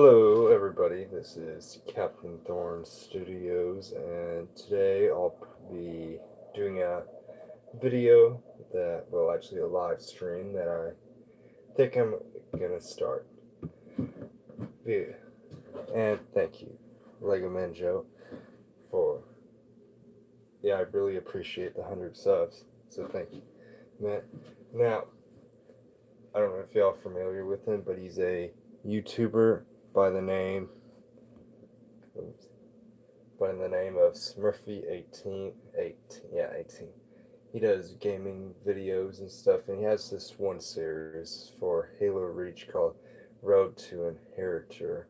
Hello everybody, this is Captain Thorn Studios, and today I'll be doing a video actually a live stream that I think I'm gonna start. And thank you, Lego Man Joe, for, I really appreciate the 100 subs, so thank you. Now, I don't know if y'all are familiar with him, but he's a YouTuber by the name of Smurfy18. He does gaming videos and stuff, and he has this one series for Halo Reach called Road to Inheritor,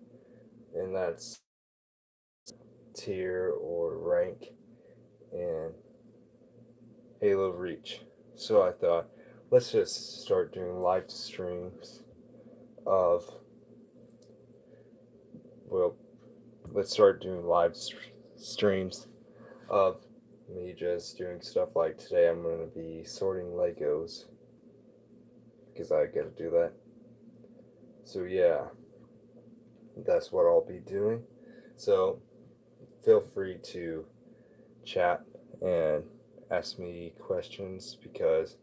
and that's tier or rank in Halo Reach. So I thought, let's just start doing live streams of, streams of me just doing stuff like today. I'm going to be sorting Legos because I got to do that. So yeah, that's what I'll be doing. So feel free to chat and ask me questions because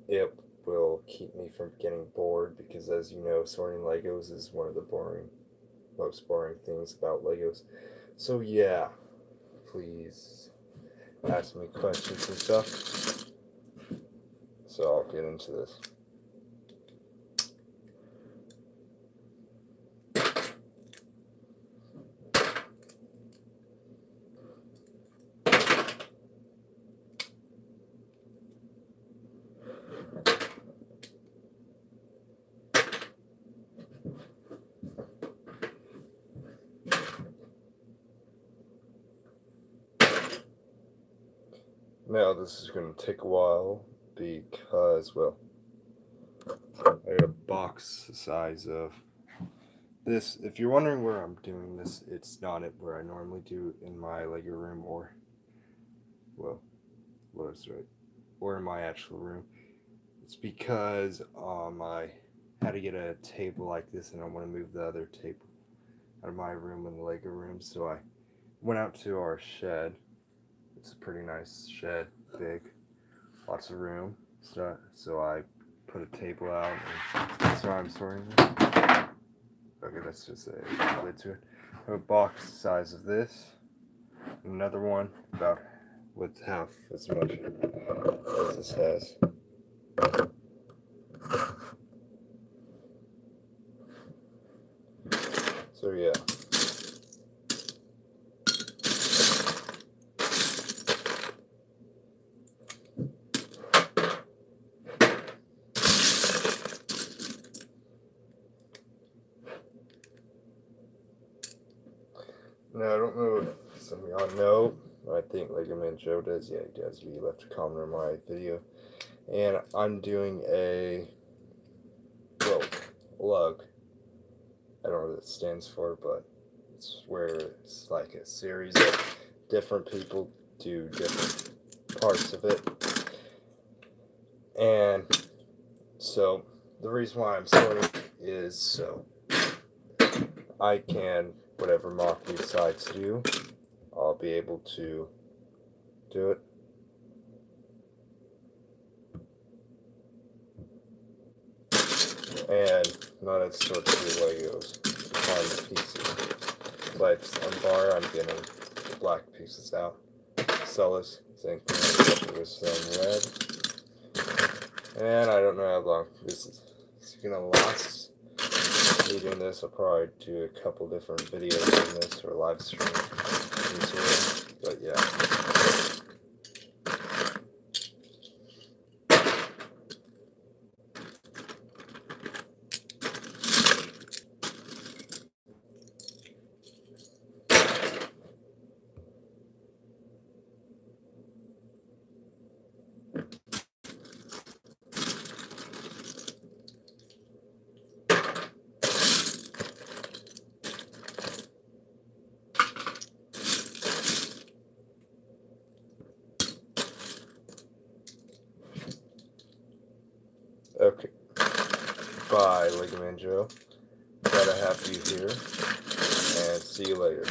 it will keep me from getting bored, because as you know, sorting Legos is one of the most boring things about Legos. So yeah, please ask me questions and stuff. So I'll get into this. Now this is going to take a while because, well, I got a box the size of this. If you're wondering where I'm doing this, it's not where I normally do in my Lego room or in my actual room. It's because I had to get a table like this, and I want to move the other table out of my room in the Lego room, so I went out to our shed. It's a pretty nice shed, big, lots of room. So I put a table out, and that's why I'm sorting this. Okay, that's just a lid to it. I have a box the size of this. Another one about with half as much as this has. So yeah. Now, I don't know if some of y'all know, I think Lego Man Joe does. Yeah, he does. He left a comment on my video. And I'm doing a, lug. I don't know what it stands for, but it's where it's like a series of different people do different parts of it. And so the reason why I'm sorting is so I can, whatever mock he decides to do, I'll be able to do it. And not have to sort through Legos to find the pieces. Like unbar, I'm getting the black pieces out. Celis, same thing with some red. And I don't know how long this is gonna last. Me doing this, I'll probably do a couple different videos on this or live stream. But yeah. Okay. Bye, Lego Man Joe. glad to have you here, and see you later.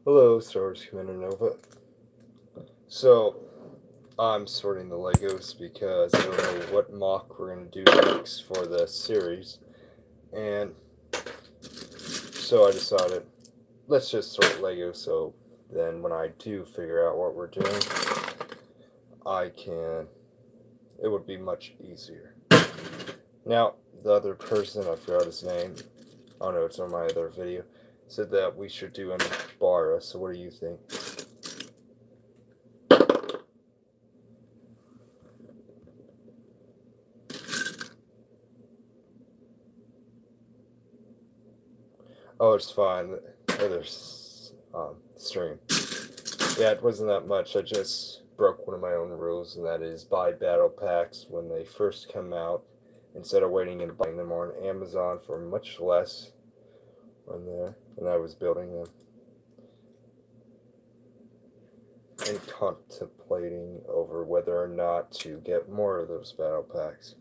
Hello, Star Wars Commander Nova. So, I'm sorting the Legos because I don't know what mock we're going to do next for the series. And so I decided, let's just sort Legos so then when I do figure out what we're doing, it would be much easier. Now, the other person, I forgot his name, oh no, it's on my other video, said that we should do an Bara, so what do you think? Oh, it's fine. There's stream. Yeah, it wasn't that much. I just broke one of my own rules, and that is buy battle packs when they first come out instead of waiting and buying them on Amazon for much less when I was building them. and contemplating over whether or not to get more of those battle packs.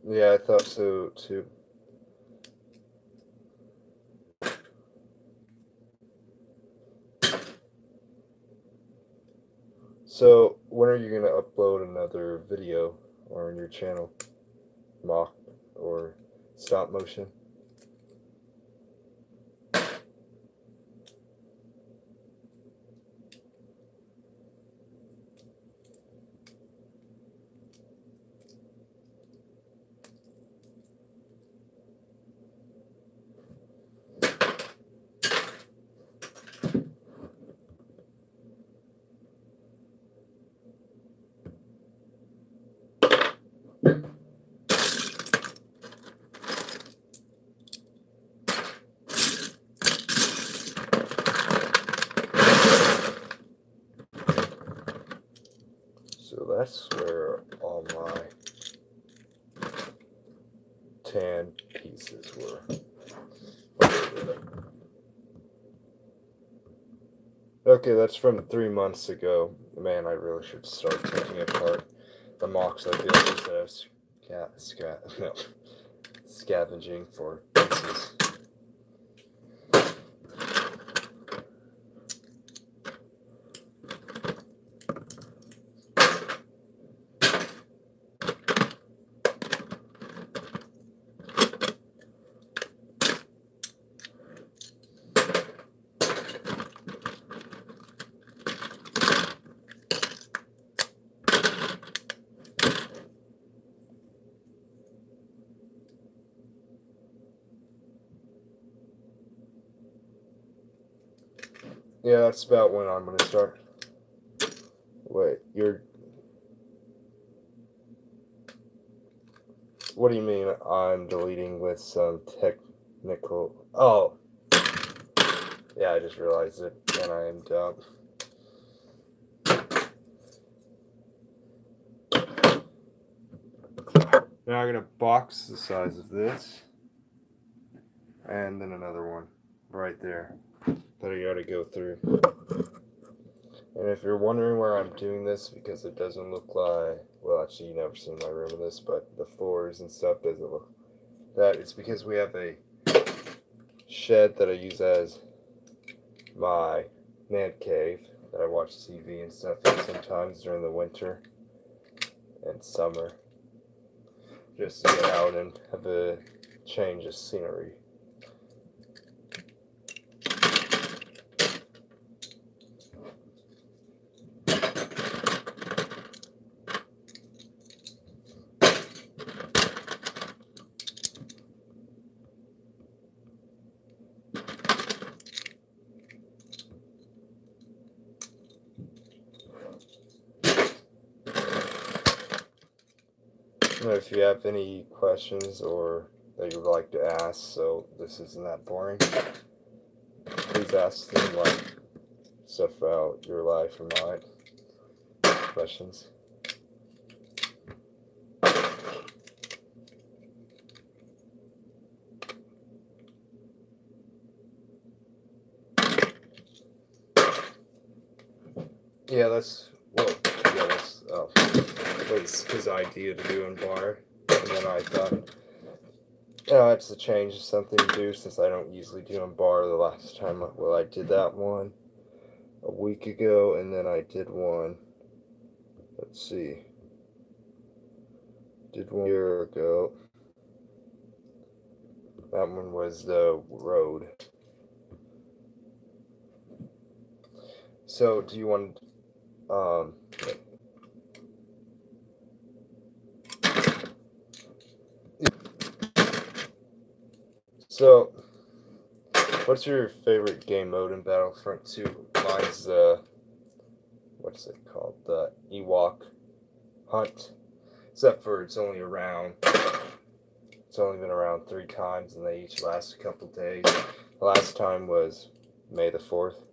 Yeah, I thought so too. So, when are you going to upload another video on your channel? Mock or stop motion? So that's where all my tan pieces were. Okay, that's from 3 months ago. Man, I really should start taking apart the mocks I built instead of scavenging for pieces. Yeah, that's about when I'm gonna start. Wait, what do you mean I'm deleting with some technical? Oh, yeah, I just realized it, and I am dumb. Now I'm gonna box the size of this, and then another one right there that I gotta go through. And if you're wondering where I'm doing this, because it doesn't look like, well, actually, you've never seen my room in this, but the floors and stuff doesn't look that. It's because we have a shed that I use as my man cave that I watch TV and stuff in sometimes during the winter and summer, just to get out and have a change of scenery. If you have any questions or that you would like to ask, so this isn't that boring, please ask them, like, stuff about your life or mine. Questions. Yeah, that's was his idea to do in bar, and then I thought, it's a change of something to do since I don't usually do in bar. The last time, well, I did that one a week ago, and then I did one. Let's see, did one a year ago. That one was the road. So, do you want so, what's your favorite game mode in Battlefront 2? Mine's what's it called? The Ewok Hunt. Except for it's only been around 3 times, and they each last a couple days. The last time was May the 4th.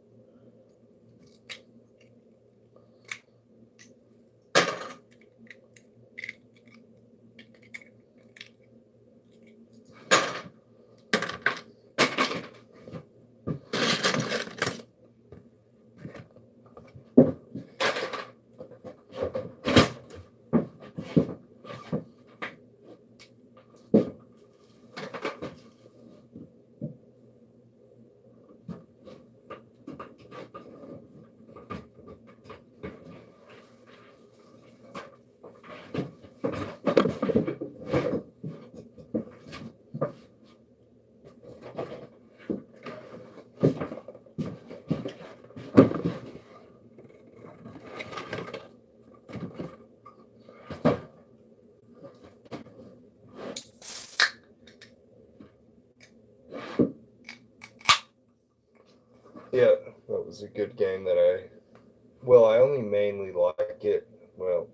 Yeah, that was a good game that I only mainly like it, well,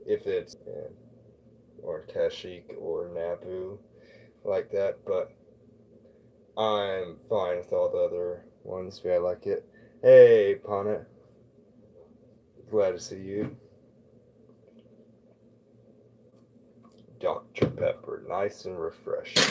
if it's or Kashyyyk or Naboo like that, but I'm fine with all the other ones. I like it. Hey, Pana. Glad to see you. Dr. Pepper, nice and refreshing.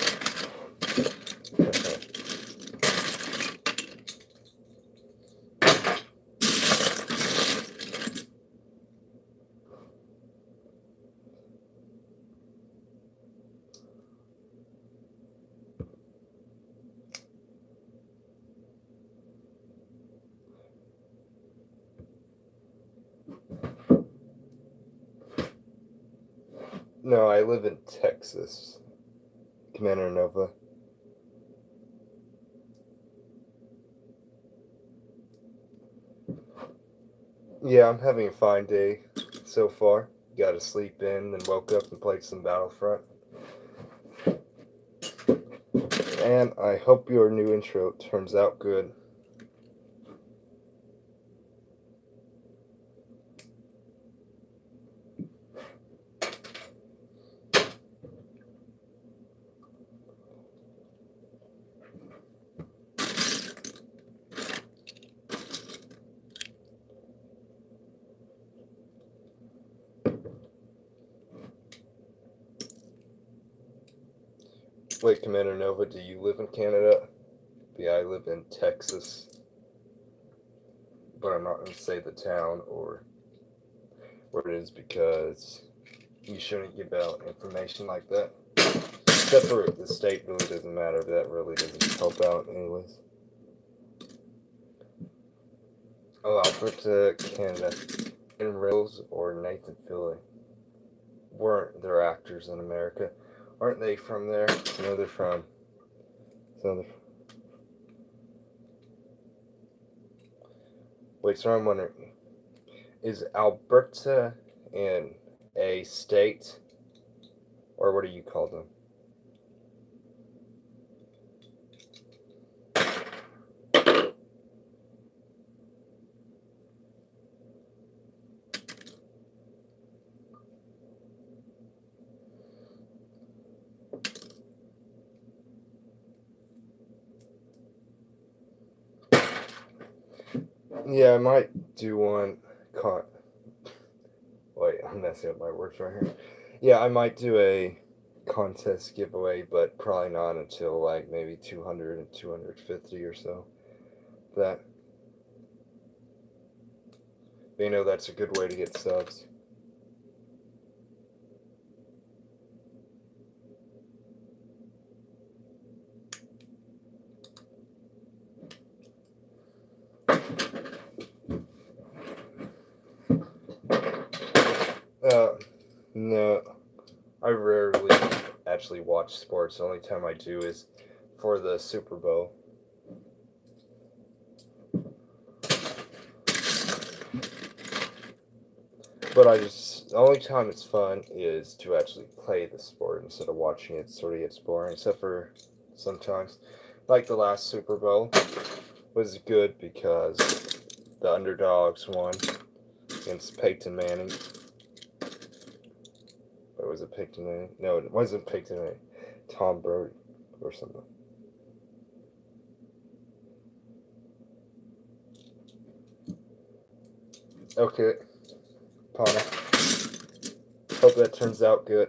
No, I live in Texas. Commander Nova. Yeah, I'm having a fine day so far. Got to sleep in, then woke up and played some Battlefront. And I hope your new intro turns out good. Wait, Commander Nova, do you live in Canada? Yeah, I live in Texas. But I'm not going to say the town or where it is because you shouldn't give out information like that. Except for the state really doesn't matter. That really doesn't help out anyways. Oh, Alberta, Canada. And Rose or Nathan Fillion weren't there actors in America? Aren't they from there? No, they're from. Wait, so I'm wondering, is Alberta in a state, or what do you call them? Yeah, I might do one. Wait, I'm messing up my words right here. Yeah, I might do a contest giveaway, but probably not until like maybe 200 and 250 or so. That. You know, that's a good way to get subs. No, I rarely actually watch sports. The only time I do is for the Super Bowl. But the only time it's fun is to actually play the sport instead of watching it. It sort of gets boring, except for sometimes. Like the last Super Bowl was good because the underdogs won against Peyton Manning. Or was it Peyton Manning? No, it wasn't Peyton Manning. Tom Brady or something. Okay, Pana. Hope that turns out good.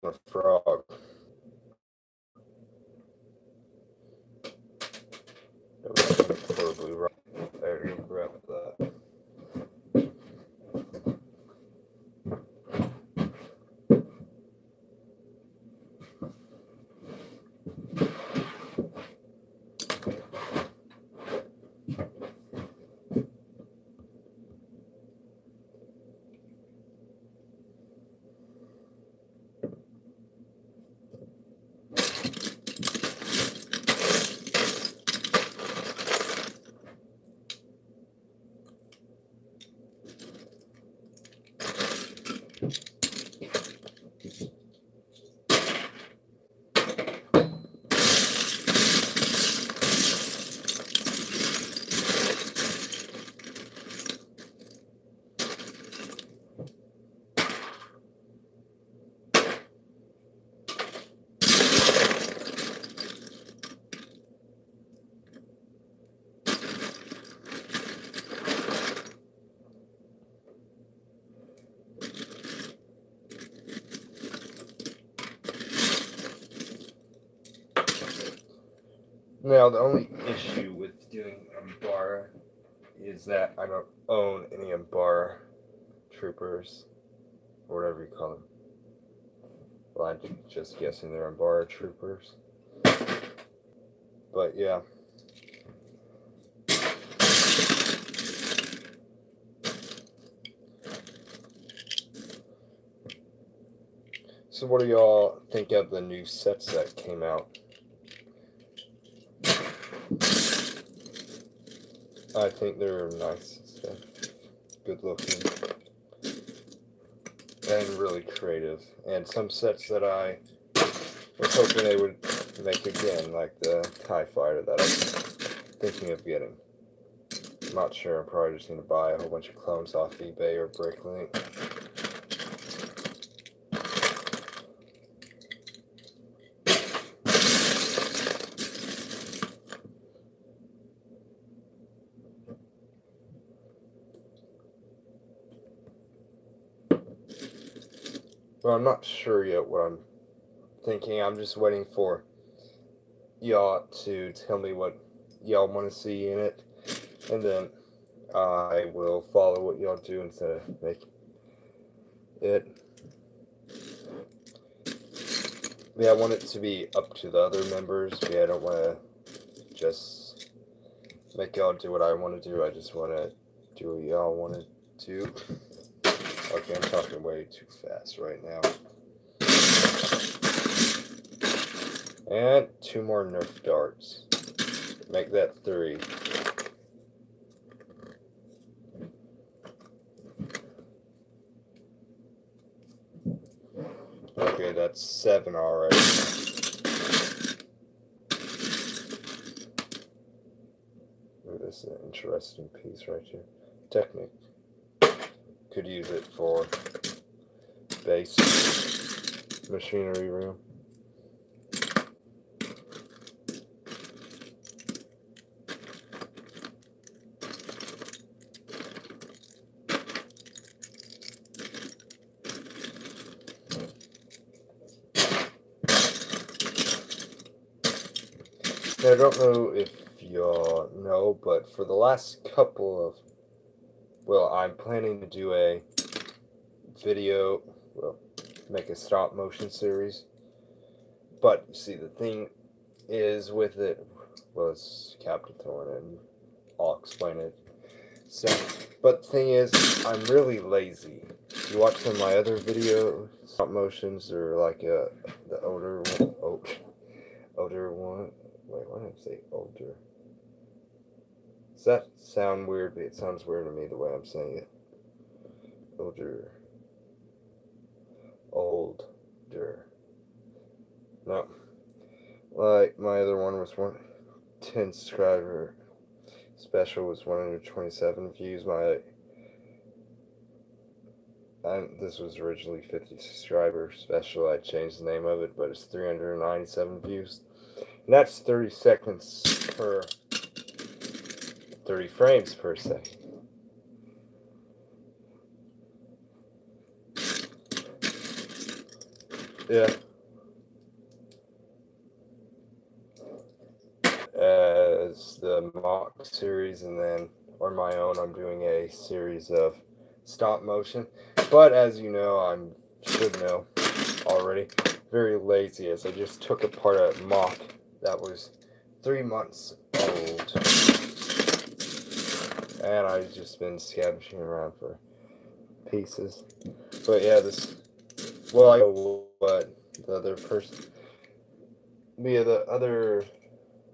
a frog. It was horribly wrong. I regret that. Now, the only issue with doing Umbara is that I don't own any Umbara troopers, or whatever you call them. Well, I'm just guessing they're Umbara troopers. But yeah. So what do y'all think of the new sets that came out? I think they're nice stuff. Good looking. And really creative. And some sets that I was hoping they would make again, like the TIE Fighter that I'm thinking of getting. I'm not sure, I'm probably just going to buy a whole bunch of clones off eBay or Bricklink. Well, I'm not sure yet what I'm thinking. I'm just waiting for y'all to tell me what y'all want to see in it, and then I will follow what y'all do instead of making it. Yeah, I want it to be up to the other members. Yeah, I don't want to just make y'all do what I want to do. I just want to do what y'all want to do. Okay, I'm talking way too fast right now. And 2 more Nerf darts. Make that 3. Okay, that's 7 already. Ooh, this is an interesting piece right here. Technic. Could use it for base machinery room. Now, I don't know if y'all know, but for the last couple of, well, I'm planning to do a video, well, make a stop motion series. But you see, the thing is with it, well, it's Captain Thorne, and I'll explain it. So, but the thing is, I'm really lazy. You watch some of my other video stop motions, or like the older one. Wait, why did I say older? Does that sound weird? It sounds weird to me the way I'm saying it. Older. No. Like, my other one was 10 subscriber special was 127 views. This was originally 50 subscriber special. I changed the name of it, but it's 397 views. And that's 30 seconds per 30 frames per second. Yeah. As the mock series, and then on my own, I'm doing a series of stop motion. But as you know, I should know already, very lazy, as I just took apart a mock that was 3 months old, and I've just been scavenging around for pieces. But yeah, well, I know what the other person, the other,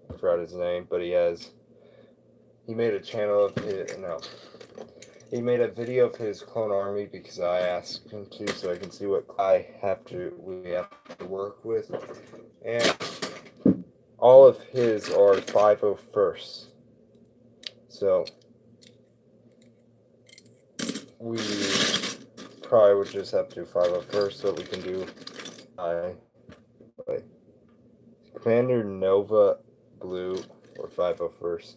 I forgot his name, but he made a channel of his, no, he made a video of his clone army because I asked him to, so I can see what we have to work with, and all of his are 501st, so we probably would just have to do 501st, so we can do wait, Commander Nova Blue or 501st.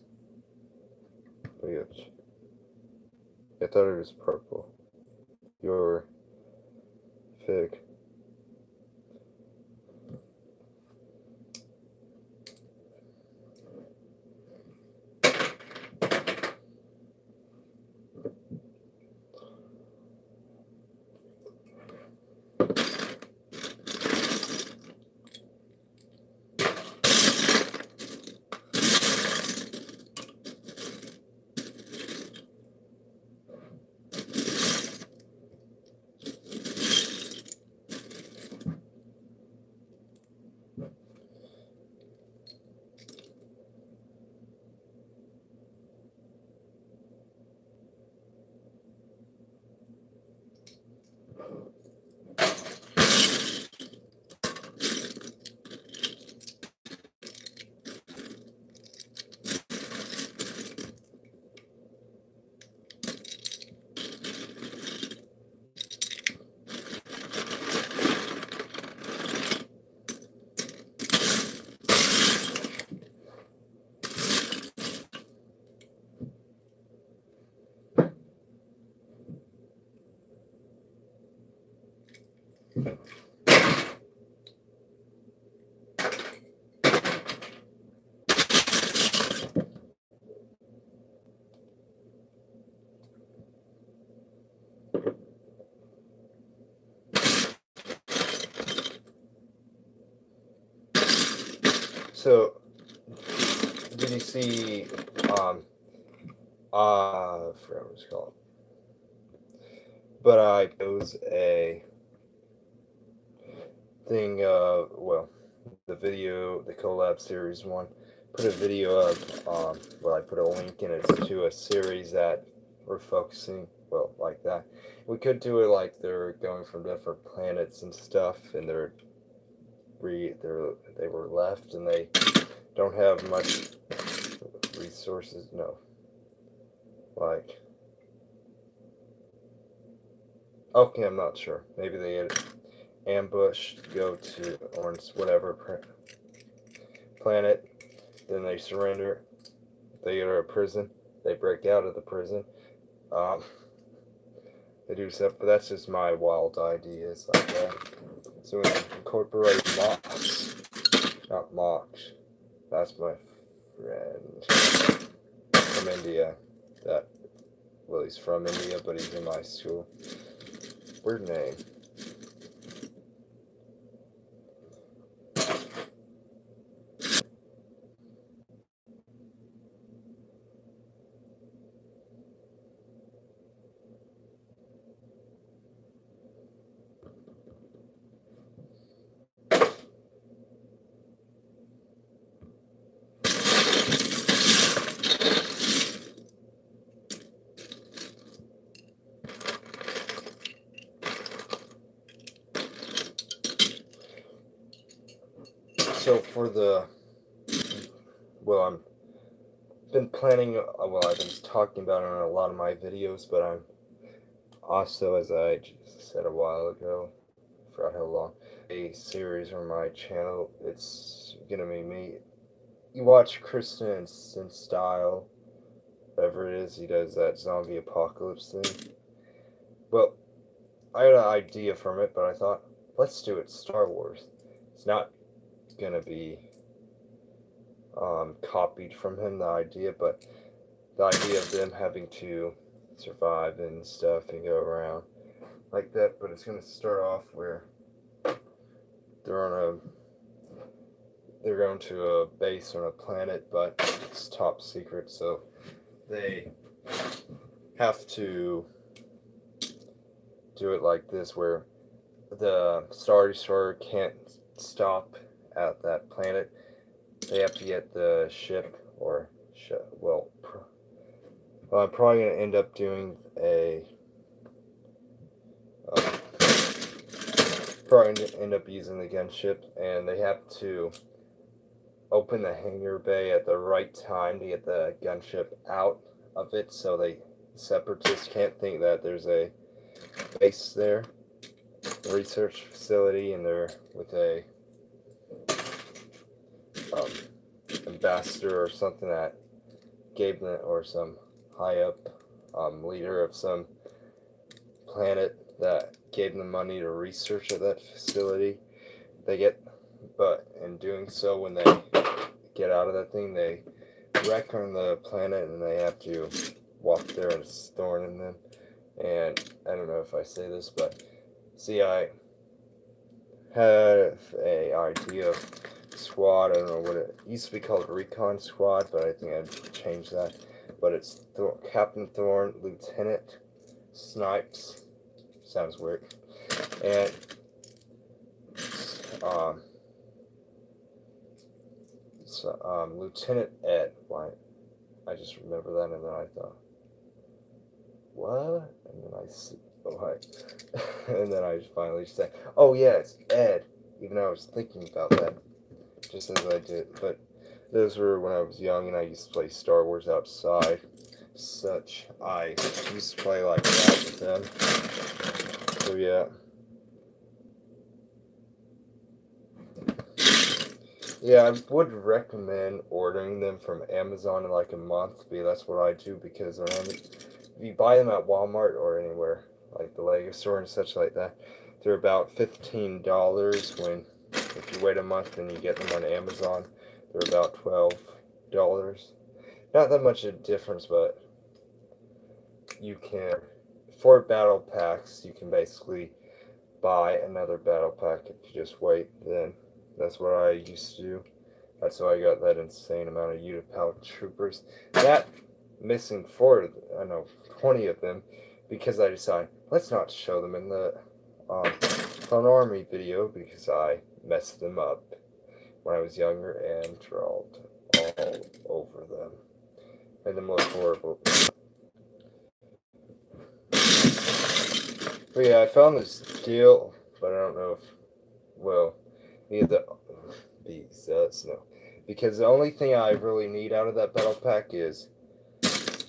I thought it was purple. Your fig. So, did you see, I forgot what it's called. But I chose a thing, well, the collab series one, put a video of, I put a link in it to a series that we're focusing, well, like that. We could do it like they're going from different planets and stuff, and they were left, and they don't have much resources, no, like, okay, I'm not sure, maybe they had ambushed, go to orange whatever planet, then they surrender, they go to a prison, they break out of the prison, they do stuff, but that's just my wild ideas like that. So we incorporate mocks, not mocks, that's my friend from India, well, he's from India, but he's in my school. Weird name. So for I've been planning, I've been talking about it on a lot of my videos, but I'm also, as I just said a while ago, I forgot how long, a series on my channel. It's gonna be me. You watch Kristen in Style, whatever it is, he does that zombie apocalypse thing. Well, I had an idea from it, but I thought, let's do it Star Wars. It's not gonna be copied from him, the idea, but the idea of them having to survive and stuff and go around like that. But it's gonna start off where they're going to a base on a planet, but it's top secret, so they have to do it like this, where the Star Destroyer can't stop at that planet. They have to get the ship, or well, I'm probably gonna end up doing a probably end up using the gunship, and they have to open the hangar bay at the right time to get the gunship out of it, so the separatists can't think that there's a base there, a research facility, and they're with a ambassador or something that gave them, or some high up leader of some planet that gave them money to research at that facility. But in doing so, when they get out of that thing, they wreck on the planet, and they have to walk there, and it's thorn in them. And I don't know if I say this, but see, I have a idea of squad. I don't know what it used to be called, Recon Squad, but I think I'd change that. But it's Captain Thorn, Lieutenant Snipes, sounds weird, and Lieutenant Ed. Why? I just remember that, and then I thought, what? And then I see, oh hi, and then I finally said, oh yeah, it's Ed. Even though I was thinking about that, just as I did. But those were when I was young, and I used to play Star Wars outside. I used to play like that with them. So yeah. Yeah, I would recommend ordering them from Amazon in like a month, because that's what I do, because if you buy them at Walmart or anywhere, like the Lego store and such like that, they're about $15 if you wait a month and you get them on Amazon, they're about $12. Not that much of a difference, but you can, for battle packs, you can basically buy another battle pack if you just wait. Then that's what I used to do. That's why I got that insane amount of Utapau troopers. That missing 20 of them, because I decided, let's not show them in the Fun Army video, because I messed them up when I was younger and drawled all over them. And the most horrible. But yeah, I found this deal, but I don't know if, well, no. Because the only thing I really need out of that battle pack is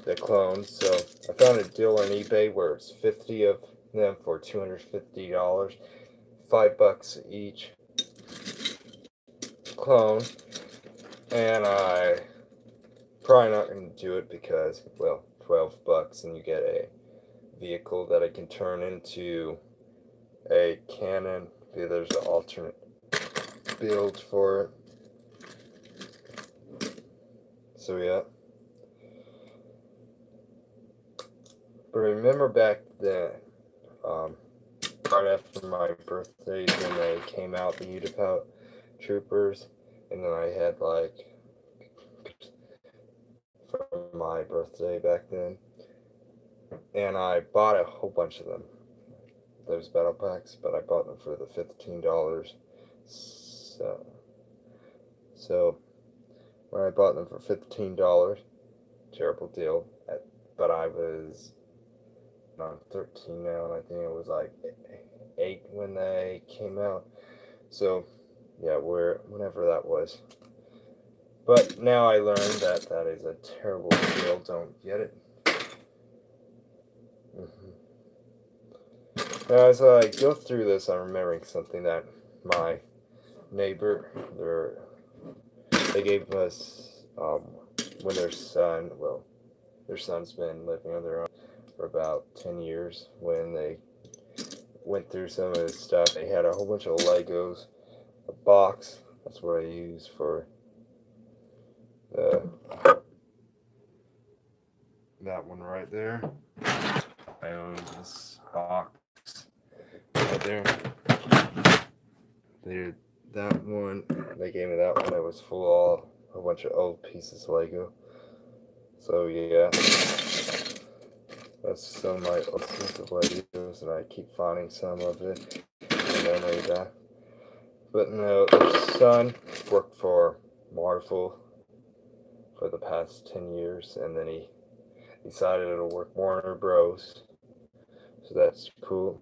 the clones. So I found a deal on eBay where it's 50 of them for $250, $5 each clone, and I probably not going to do it because, well, $12 and you get a vehicle that I can turn into a cannon. There's an alternate build for it. So yeah. But remember back then, right after my birthday, when they came out, the Utapau troopers, and then I had like, for my birthday back then, and I bought a whole bunch of them, those battle packs, but I bought them for the $15. So when I bought them for $15, terrible deal. But I was, I'm 13 now, and I think it was like 8 when they came out. So yeah, whenever that was. But now I learned that that is a terrible deal. Don't get it. Now, as I go through this, I'm remembering something that my neighbor, they gave us, when their son's been living on their own for about 10 years, when went through some of his stuff. He had a whole bunch of Legos, a box. That's what I use for that one right there. I own this box right there. That one, they gave me that one. It was full of a bunch of old pieces of Lego. So yeah, that's some of my old pieces of Legos, and I keep finding some of it in memory of that. But no, the son worked for Marvel for the past 10 years, and then he decided to work Warner Bros. So that's cool.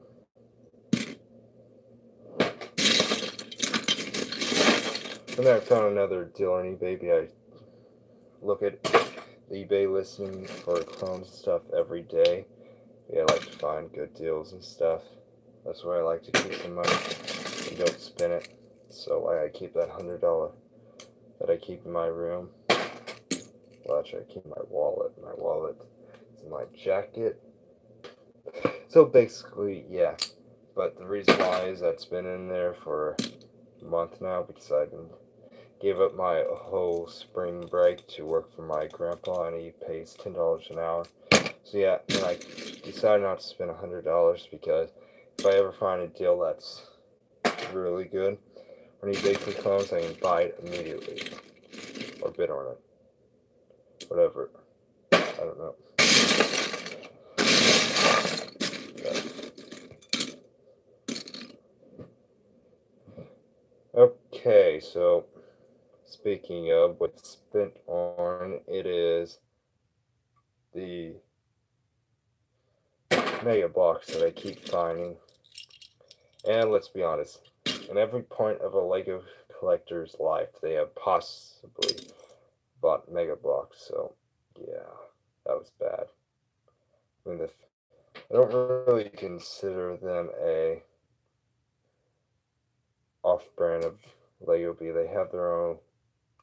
And then I found another deal on eBay. I look at eBay listing for clones and stuff every day. Yeah, I like to find good deals and stuff. That's where I like to keep some money and don't spend it. So I keep that $100 that I keep in my room. Well, actually, I keep my wallet. My wallet is in my jacket. So basically, yeah. But the reason why is that's been in there for a month now because I gave up my whole spring break to work for my grandpa, and he pays $10 an hour. So yeah, and I decided not to spend $100 because if I ever find a deal that's really good, when he basically comes, I can buy it immediately or bid on it, whatever. I don't know. Okay, so speaking of what's spent on, it is the mega box that I keep finding. And let's be honest, in every point of a Lego collector's life, they have possibly bought mega blocks. So yeah, that was bad. I mean, I don't really consider them a off-brand of Lego B. They have their own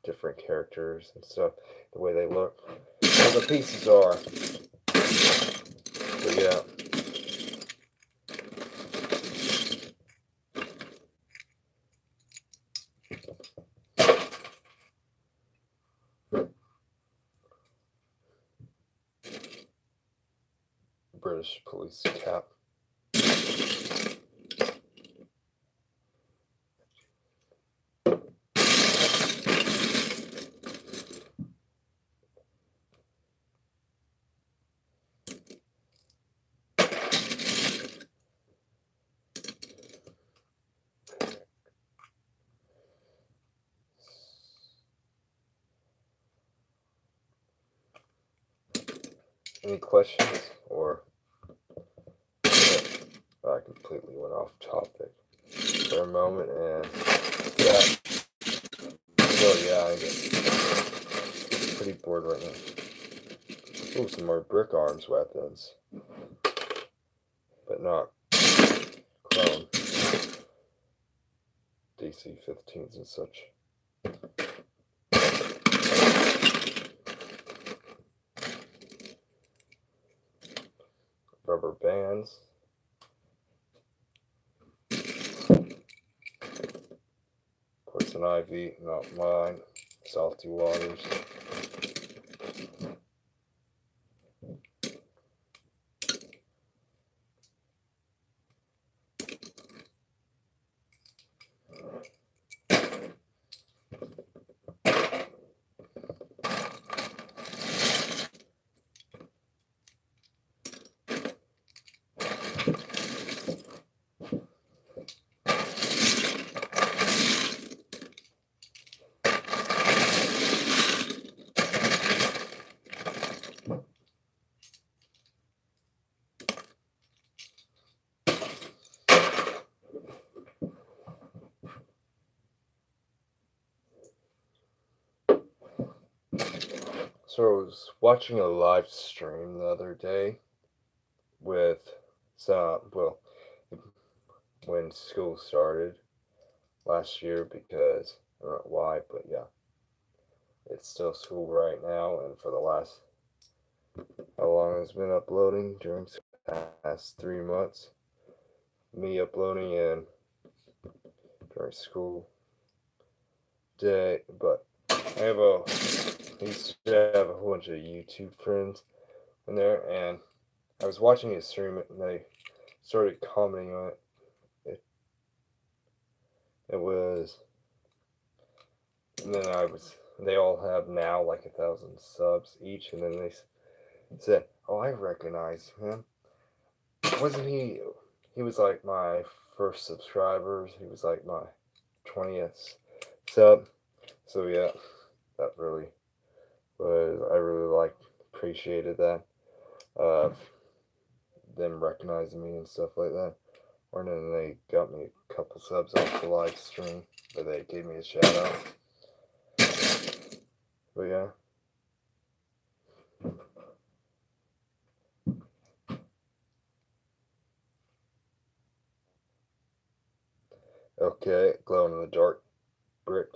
different characters and stuff, the way they look. Well, the pieces are. But yeah. British police cap. Any questions? Or I completely went off topic for a moment, and yeah. So yeah, I get pretty bored right now. Ooh, some more brick arms weapons, but not clone DC-15s and such. Rubber bands. Poison ivy, not mine. Salty waters. So I was watching a live stream the other day with when school started last year, because I don't know why, but yeah, it's still school right now, and for the last, how long it's been uploading during the past 3 months. me uploading in during school day, but I used to have a whole bunch of YouTube friends in there, and I was watching his stream and they started commenting on it. It was, and then they all have now like 1,000 subs each, and then they said, "Oh, I recognize him. Wasn't he? He was like my first subscribers. He was like my 20th sub." So yeah, that really was. I really appreciated that. Them recognizing me and stuff like that. Or then they got me a couple subs off the live stream, but they gave me a shout out. But yeah. Okay, glow in the dark brick.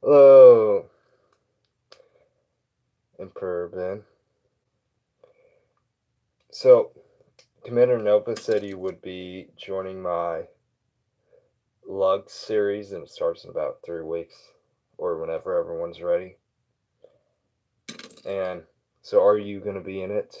Hello, Emperor Ben. So, Commander Nova said you would be joining my Lug series, and it starts in about 3 weeks, or whenever everyone's ready. And so, are you going to be in it?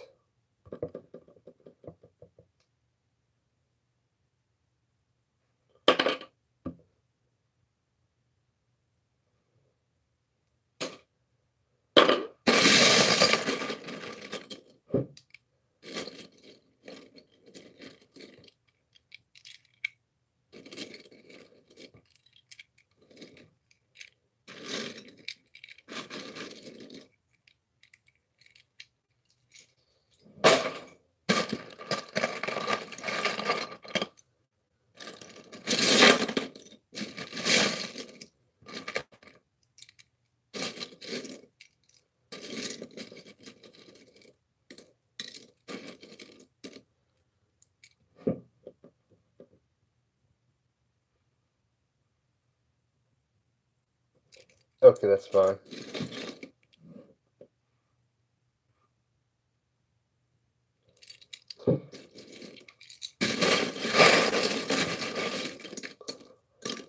Okay, that's fine.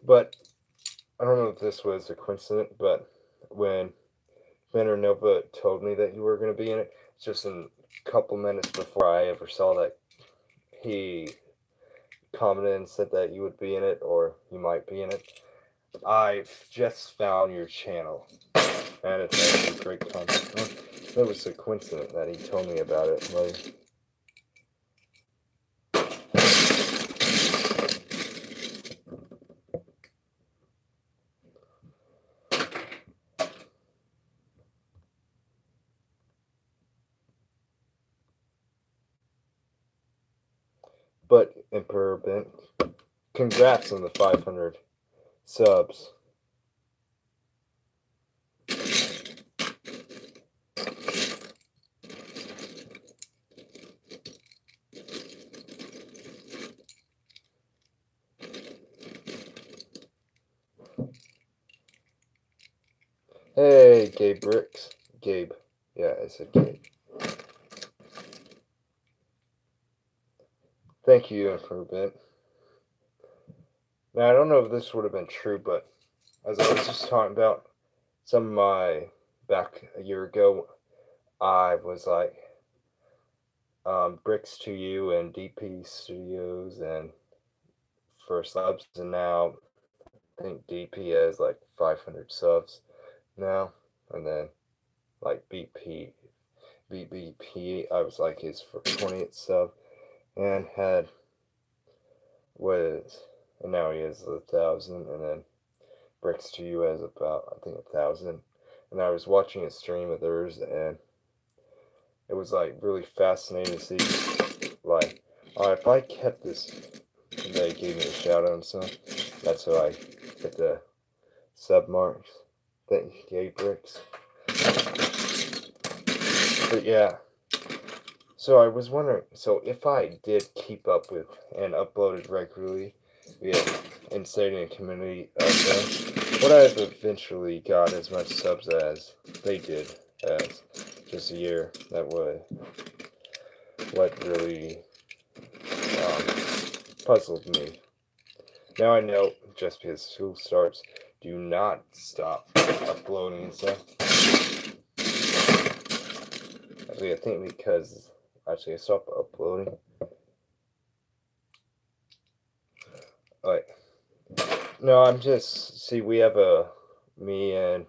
But I don't know if this was a coincidence, but when Commander Nova told me that you were going to be in it, just a couple minutes before I ever saw that, he commented and said that you would be in it, or you might be in it. I've just found your channel, and it's actually great content. It was a coincidence that he told me about it. Like, but Emperor Ben, congrats on the 500 subs. Hey, Gabe Bricks. Gabe. Yeah, I said Gabe. Thank you, Emperor Ben. Now, I don't know if this would have been true, but as I was just talking about back a year ago, I was like, Bricks to you and DP Studios and for subs, and now I think DP has like 500 subs now, and then like BBP, I was like his 20th sub, and and now he has 1,000, and then Bricks to you has about, I think, 1,000, and I was watching a stream of theirs, and it was like really fascinating to see, like, if I kept this, they gave me a shout out and stuff. That's how I get the sub marks. Thank you, Gay Bricks. But yeah, So I was wondering, so if I did keep up with and uploaded regularly, yeah, and stayed in a community of them, would I have eventually got as much subs as they did as just a year? That would what really um, puzzled me. Now I know just because school starts, do not stop uploading and stuff. Actually, I think because I stopped uploading. Like, no, I'm just we have me and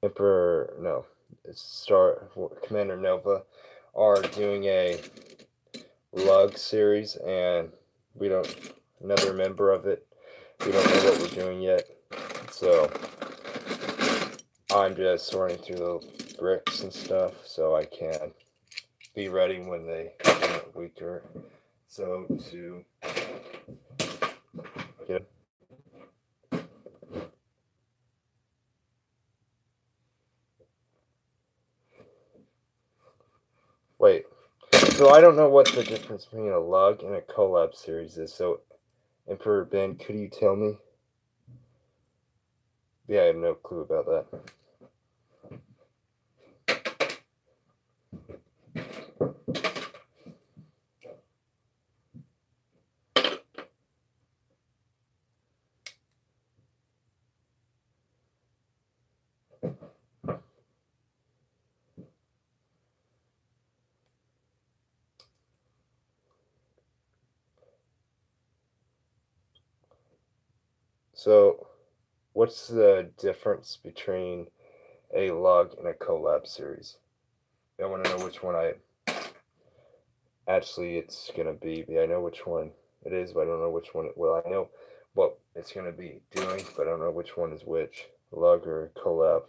Emperor no Star Commander Nova are doing a lug series, and we don't another member of it. We don't know what we're doing yet, so I'm just sorting through the bricks and stuff so I can be ready when they get weaker. So to get wait. So I don't know what the difference between a lug and a collab series is. So Emperor Ben, could you tell me? Yeah, I have no clue about that. So, what's the difference between a lug and a collab series? I want to know which one it's gonna be. I know which one it is, but I don't know which one. Well, I know what it's gonna be doing, but I don't know which one is which, lug or collab.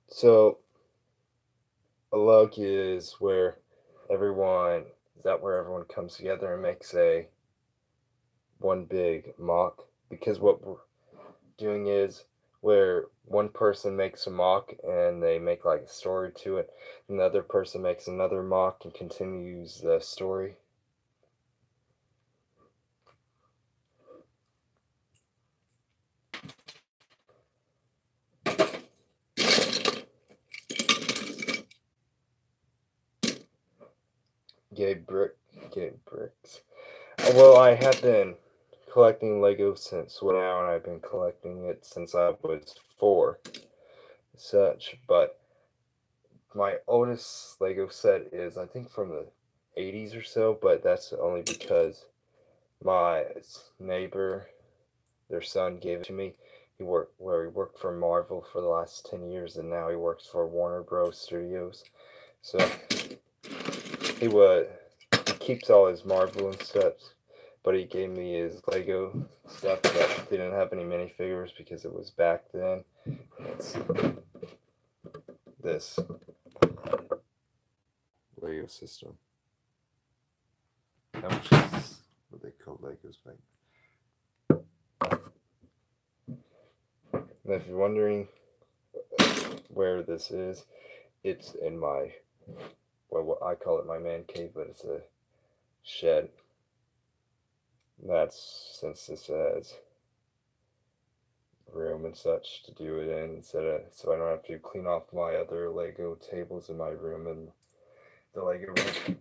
So, a lug is where everyone where everyone comes together and makes a one big mock, because what we're doing is where one person makes a mock and they make like a story to it, another person makes another mock and continues the story. Gay bricks. Well, I have been collecting Lego since now, and I've been collecting it since I was 4, such. But my oldest Lego set is, I think, from the 80s or so. But that's only because my neighbor, their son, gave it to me. He worked for Marvel for the last 10 years, and now he works for Warner Bros. Studios. So he keeps all his Marvel and stuff, but he gave me his Lego stuff that didn't have any minifigures because it was back then. It's this Lego system. How much is what they call Legos back? And if you're wondering where this is, it's in my, well, what I call it my man cave, but it's a shed. That's since this has room and such to do it in, so I don't have to clean off my other Lego tables in my room and the Lego room.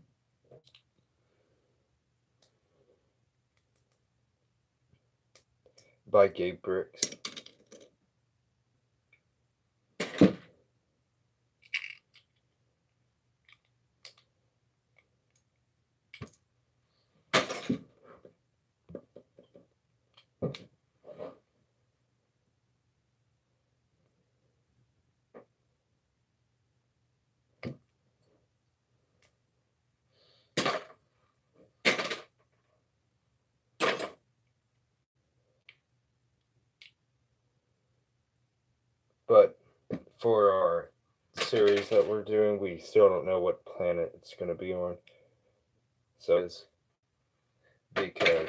By Gabe Bricks. But for our series that we're doing, we still don't know what planet it's going to be on. So it's because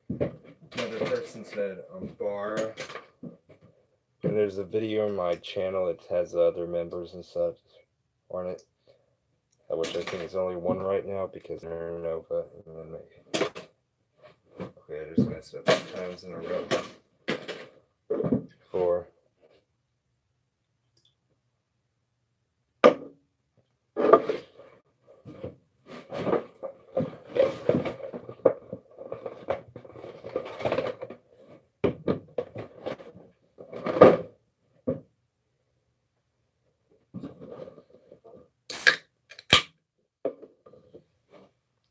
another person said bar. And there's a video on my channel that has other members and such on it. Which I think is only one right now because they're Nova. And then okay, I just messed up 2 times in a row. 4.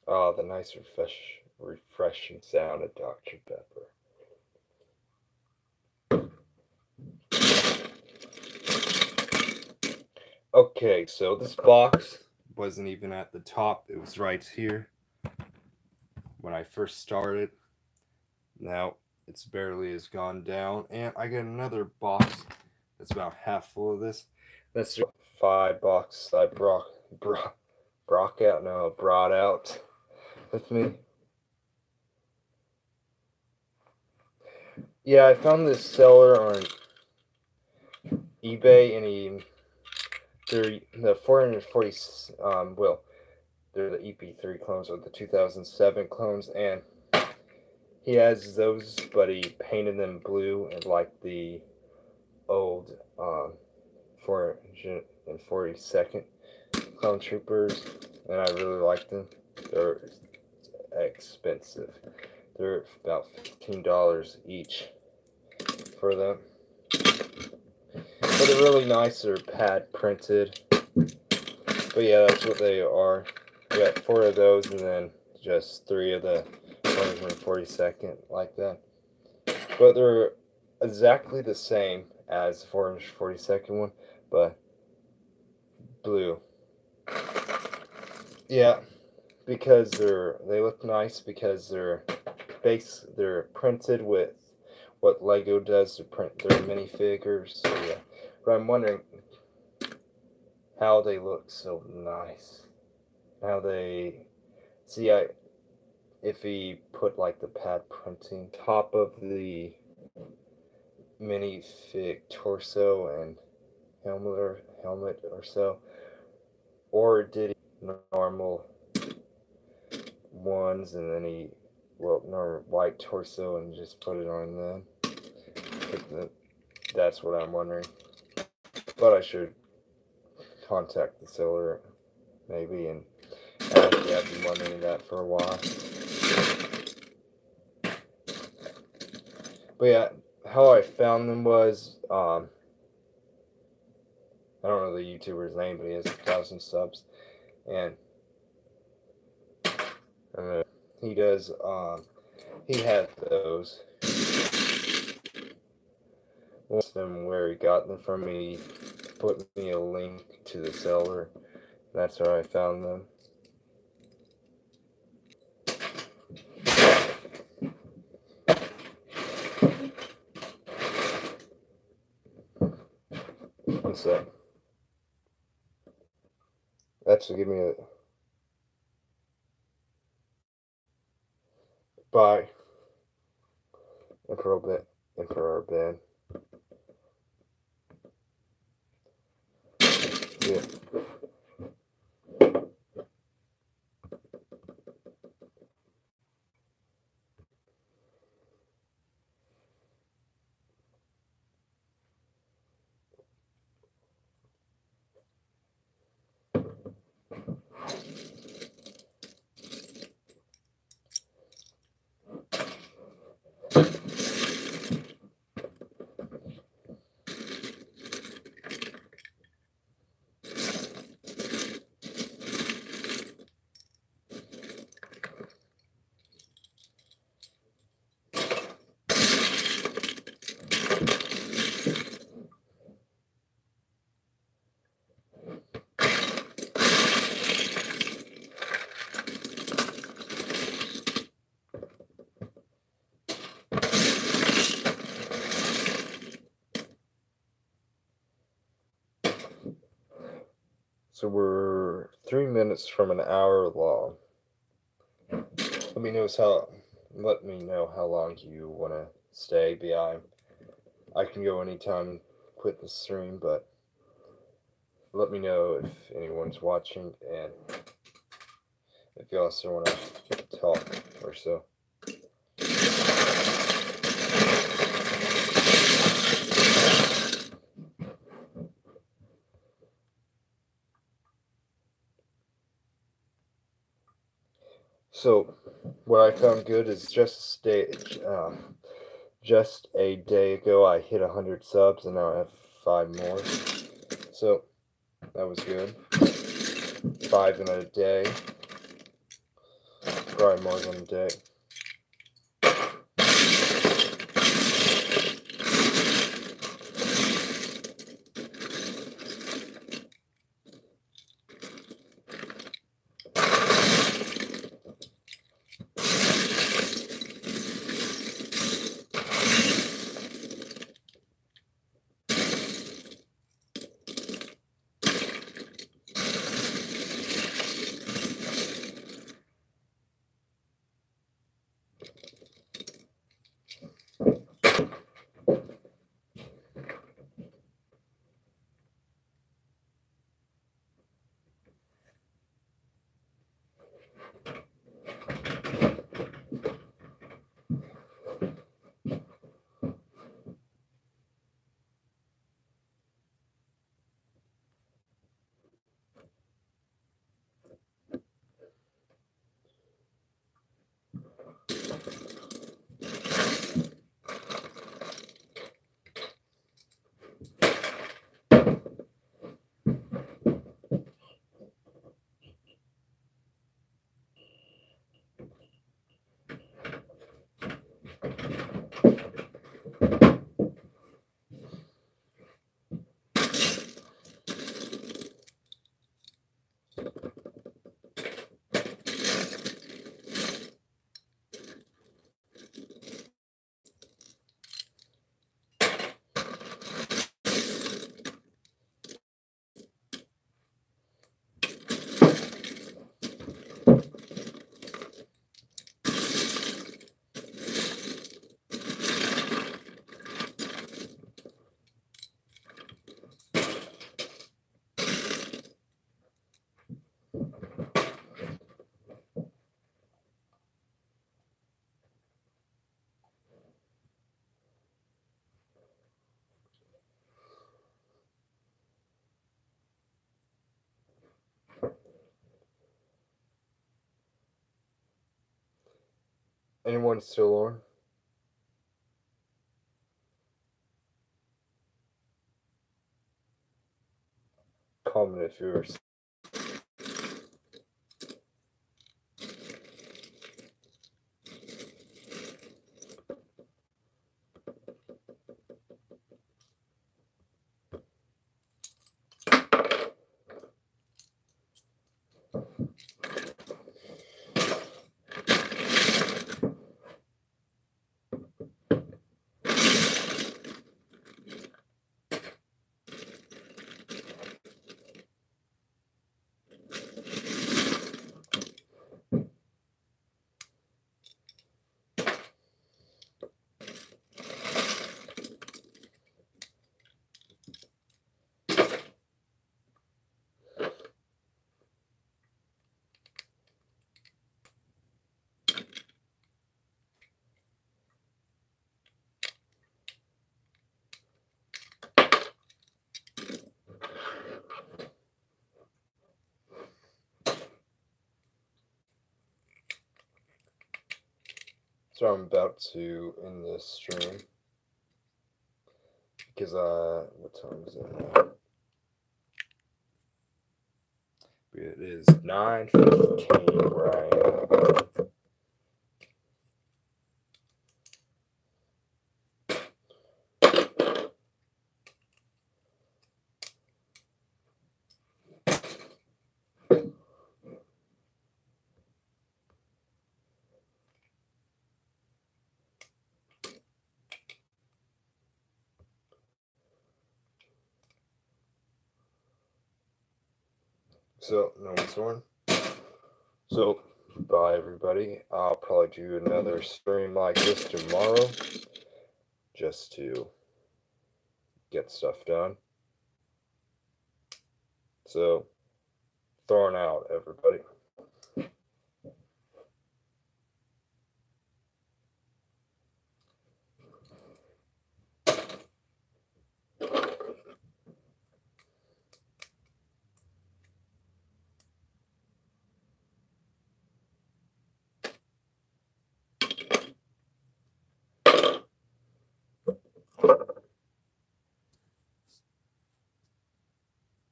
Oh, the nice refreshing sound of Dr. Pepper. Okay, so this box wasn't even at the top. It was right here when I first started. Now it's barely has gone down. And I got another box that's about half full of this. That's just 5 boxes I brought out with me. Yeah, I found this seller on eBay, and they're the 440 they're the EP3 clones or the 2007 clones, and he has those, but he painted them blue and like the old 442nd clone troopers, and I really like them. They're expensive. They're about $15 each for them. But they're really nice. They're pad printed. But yeah, that's what they are. We got 4 of those, and then just 3 of the 442nd, like that. But they're exactly the same as the 442nd one, but blue. Yeah, because they look nice because they're printed with what Lego does to print their minifigures. So yeah, but I'm wondering how they look so nice. How they see if he put like the pad printing top of the minifig torso and helmet or so, or did he normal ones and then he normal white torso and just put it on them? That's what I'm wondering. But I should contact the seller maybe, and actually I've been wondering that for a while. But yeah, how I found them was I don't know the YouTuber's name, but he has 1,000 subs, and he does he had those. Asked him where he got them from. He put me a link to the seller. That's where I found them. One sec. Actually, give me a bye. Emperor Ben. Yeah. So we're 3 minutes from an hour long. Let me know how long you want to stay. I can go anytime and quit the stream, but let me know if anyone's watching and if you also want to talk or so. So, what I found good is just a day ago I hit 100 subs and now I have 5 more. So, that was good. 5 in a day. Probably more than a day. Anyone still on? Comment if you're. So I'm about to end this stream because what time is it now? It is 9:15 where I am. So no one's on. So Bye, everybody. I'll probably do another stream like this tomorrow, just to get stuff done. So, throwing out, everybody.